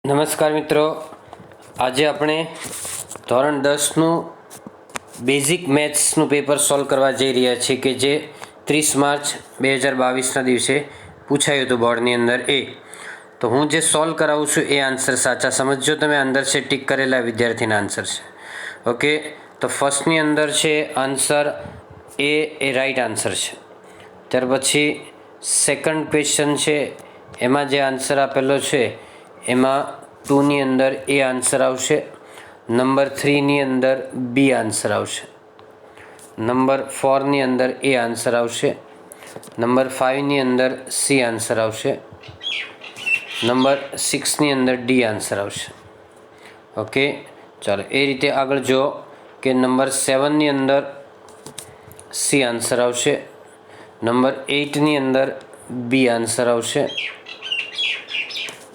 નમસ્કાર મિત્રો, આજે આપણે ધોરણ 10નું બેઝિક મેથ્સનું પેપર સોલ્વ કરવા જઈ રહ્યા છીએ કે જે 30 માર્ચ 2022ના દિવસે પૂછાયું હતું બોર્ડની અંદર. તો હું જે સોલ્વ કરાવું છું એ આન્સર સાચા સમજજો તમે. અંદર છે ટીક કરેલા વિદ્યાર્થીના આન્સર છે. ઓકે, તો ફર્સ્ટની અંદર છે આન્સર એ રાઈટ આન્સર છે. ત્યાર પછી સેકન્ડ ક્વેશ્ચન છે, એમાં જે આન્સર આપેલો છે એમાં 2ની અંદર એ આન્સર આવશે. નંબર 3ની અંદર બી આન્સર આવશે. નંબર 4ની અંદર એ આન્સર આવશે. નંબર 5ની અંદર સી આન્સર આવશે. નંબર 6ની અંદર ડી આન્સર આવશે. ઓકે, ચાલો એ રીતે આગળ જો કે નંબર 7ની અંદર સી આન્સર આવશે. નંબર 8ની અંદર બી આન્સર આવશે.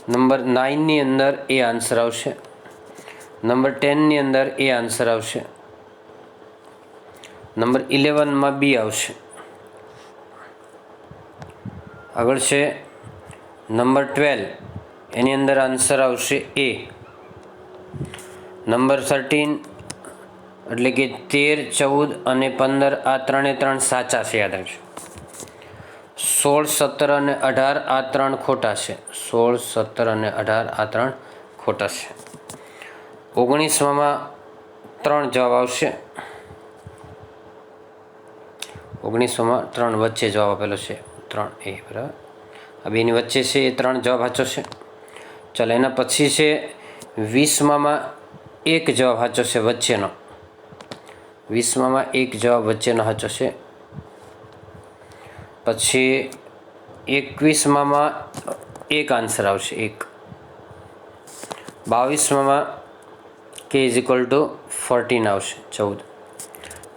નંબર 9ની અંદર એ આન્સર આવશે. નંબર 10ની અંદર એ આન્સર આવશે. નંબર 11માં બી આવશે. આગળ છે નંબર 12, એની અંદર આન્સર આવશે એ. નંબર 13 એટલે કે 13, 14 અને 15 આ ત્રણે ત્રણ સાચા છે, યાદ રાખજો. 16, 17 અને 18 આ ત્રણ ખોટા છે. 16, 17 અને 18 આ ત્રણ ખોટા છે. 19માં 3 જવાબ આવશે. 19માં 3 વચ્ચે જવાબ આપેલો છે, 3 એ બરાબર. આ બેની વચ્ચે છે એ 3 જવાબ સાચો છે. ચાલો એના પછી છે 20માં 1 જવાબ સાચો છે વચ્ચેનો. 20માં 1 જવાબ વચ્ચેનો સાચો છે. પછી 21માં 1 આન્સર આવશે, 1. 22માં k = 14 આવશે, 14.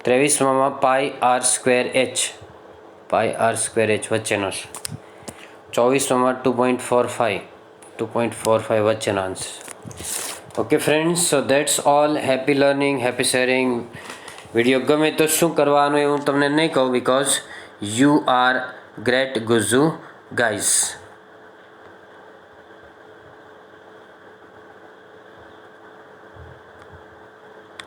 23માં પાઈ r સ્ક્વેર h વચ્ચેનો છે. 24માં 2.45 વચ્ચેનો આન્સર. Okay friends, so that's all. Happy learning, happy sharing. Video ગમે તો શું કરવાનું એ હું તમને નહીં કહું, because you are great Gujju guys.